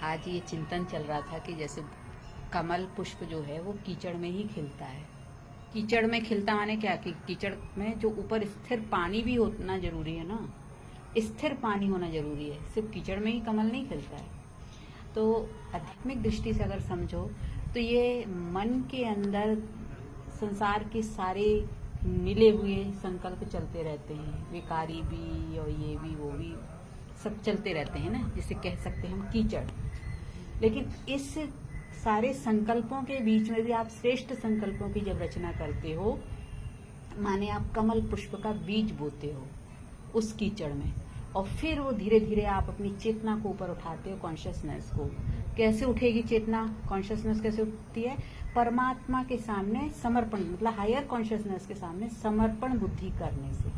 आज ये चिंतन चल रहा था कि जैसे कमल पुष्प जो है वो कीचड़ में ही खिलता है। कीचड़ में खिलता माने क्या कि कीचड़ में जो ऊपर स्थिर पानी भी होना जरूरी है ना, स्थिर पानी होना जरूरी है। सिर्फ कीचड़ में ही कमल नहीं खिलता है। तो आध्यात्मिक दृष्टि से अगर समझो तो ये मन के अंदर संसार के सारे मिले हुए संकल्प चलते रहते हैं, विकारी भी और ये भी वो भी सब चलते रहते हैं ना, जिसे कह सकते हैं हम कीचड़। लेकिन इस सारे संकल्पों के बीच में भी आप श्रेष्ठ संकल्पों की जब रचना करते हो, माने आप कमल पुष्प का बीज बोते हो उस कीचड़ में, और फिर वो धीरे धीरे आप अपनी चेतना को ऊपर उठाते हो, कॉन्शियसनेस को। कैसे उठेगी चेतना, कॉन्शियसनेस कैसे उठती है? परमात्मा के सामने समर्पण, मतलब हायर कॉन्शियसनेस के सामने समर्पण बुद्धि करने से।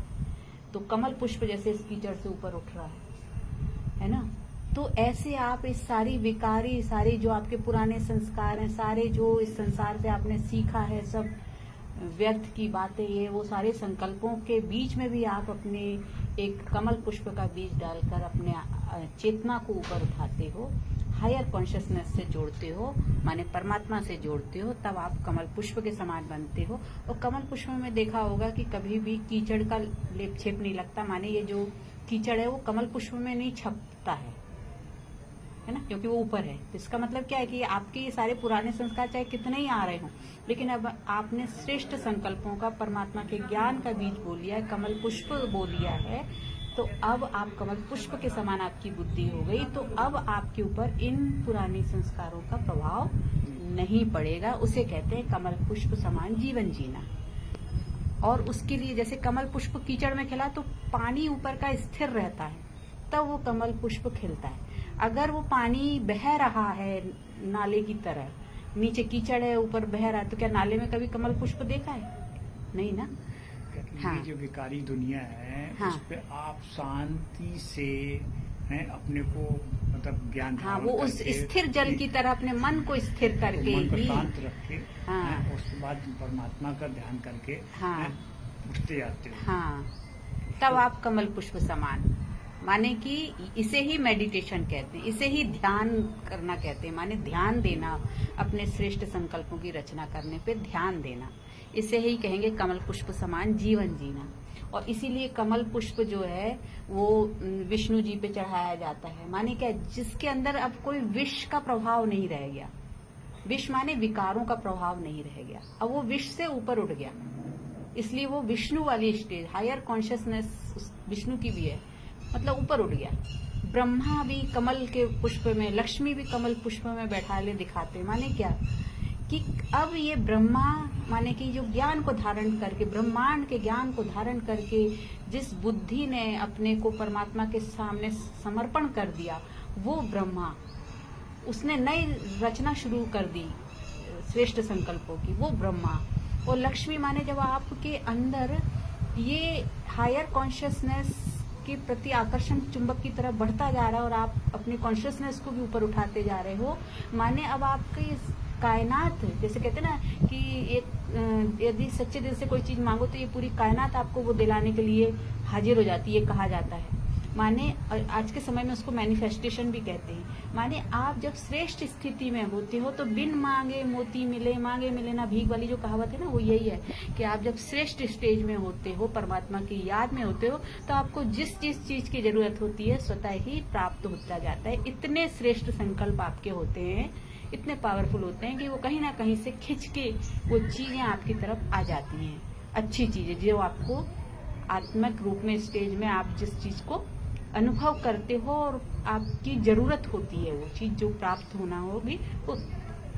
तो कमल पुष्प जैसे इस कीचड़ से ऊपर उठ रहा है ना। तो ऐसे आप इस सारी विकारी, सारी जो आपके पुराने संस्कार हैं, सारे जो इस संसार से आपने सीखा है, सब व्यर्थ की बातें, ये वो सारे संकल्पों के बीच में भी आप अपने एक कमल पुष्प का बीज डालकर अपने चेतना को ऊपर उठाते हो, हायर कॉन्शियसनेस से जोड़ते हो, माने परमात्मा से जोड़ते हो, तब आप कमल पुष्प के समान बनते हो। और कमल पुष्प में देखा होगा कि कभी भी कीचड़ का लेप छेप नहीं लगता, माने ये जो कीचड़ है वो कमल पुष्प में नहीं छपता है ना, क्योंकि वो ऊपर है। तो इसका मतलब क्या है कि आपके ये सारे पुराने संस्कार चाहे कितने ही आ रहे हों, लेकिन अब आपने श्रेष्ठ संकल्पों का, परमात्मा के ज्ञान का बीज बो लिया है, कमल पुष्प बो लिया है, तो अब आप कमल पुष्प के समान आपकी बुद्धि हो गई। तो अब आपके ऊपर इन पुराने संस्कारों का प्रभाव नहीं पड़ेगा। उसे कहते हैं कमल पुष्प समान जीवन जीना। और उसके लिए जैसे कमल पुष्प कीचड़ में खिला तो पानी ऊपर का स्थिर रहता है, तब वो कमल पुष्प खिलता है। अगर वो पानी बह रहा है नाले की तरह, नीचे कीचड़ है, ऊपर बह रहा है, तो क्या नाले में कभी कमल पुष्प देखा है? नहीं ना। हाँ। ये जो विकारी दुनिया है, हाँ। उस पे आप शांति से अपने को, मतलब ज्ञान, हाँ, वो उस स्थिर जल की तरह अपने मन को स्थिर करके, मन को शांत रख के, हाँ, उसके बाद परमात्मा का ध्यान करके, हाँ, उठते जाते हो। हाँ, तब आप कमल पुष्प समान, माने कि इसे ही मेडिटेशन कहते हैं, इसे ही ध्यान करना कहते हैं। माने ध्यान देना, अपने श्रेष्ठ संकल्पों की रचना करने पे ध्यान देना, इसे ही कहेंगे कमल पुष्प समान जीवन जीना। और इसीलिए कमल पुष्प जो है वो विष्णु जी पे चढ़ाया जाता है। माने क्या, जिसके अंदर अब कोई विष का प्रभाव नहीं रह गया। विष माने विकारों का प्रभाव नहीं रह गया, अब वो विष से ऊपर उठ गया, इसलिए वो विष्णु वाली स्टेज, हायर कॉन्शियसनेस विष्णु की भी है, मतलब ऊपर उठ गया। ब्रह्मा भी कमल के पुष्प में, लक्ष्मी भी कमल पुष्प में बैठा ले दिखाते। माने क्या कि अब ये ब्रह्मा, माने कि जो ज्ञान को धारण करके, ब्रह्मांड के ज्ञान को धारण करके जिस बुद्धि ने अपने को परमात्मा के सामने समर्पण कर दिया, वो ब्रह्मा, उसने नई रचना शुरू कर दी श्रेष्ठ संकल्पों की, वो ब्रह्मा। और लक्ष्मी माने जब आपके अंदर ये हायर कॉन्शियसनेस के प्रति आकर्षण चुंबक की तरफ बढ़ता जा रहा है और आप अपनी कॉन्शियसनेस को भी ऊपर उठाते जा रहे हो, माने अब आपकी कायनात, जैसे कहते हैं ना कि एक यदि सच्चे दिल से कोई चीज मांगो तो ये पूरी कायनात आपको वो दिलाने के लिए हाजिर हो जाती है, कहा जाता है। माने आज के समय में उसको मैनिफेस्टेशन भी कहते हैं। माने आप जब श्रेष्ठ स्थिति में होते हो तो बिन मांगे मोती मिले, मांगे मिले ना भीख वाली जो कहावत है ना, वो यही है कि आप जब श्रेष्ठ स्टेज में होते हो, परमात्मा की याद में होते हो, तो आपको जिस जिस चीज की जरूरत होती है स्वतः ही प्राप्त होता जाता है। इतने श्रेष्ठ संकल्प आपके होते हैं, इतने पावरफुल होते हैं कि वो कहीं ना कहीं से खिंच के वो चीजें आपकी तरफ आ जाती हैं, अच्छी चीजें जो आपको आत्मिक रूप में स्टेज में आप जिस चीज को अनुभव करते हो और आपकी जरूरत होती है, वो चीज जो प्राप्त होना होगी वो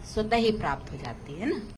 स्वतः ही प्राप्त हो जाती है ना।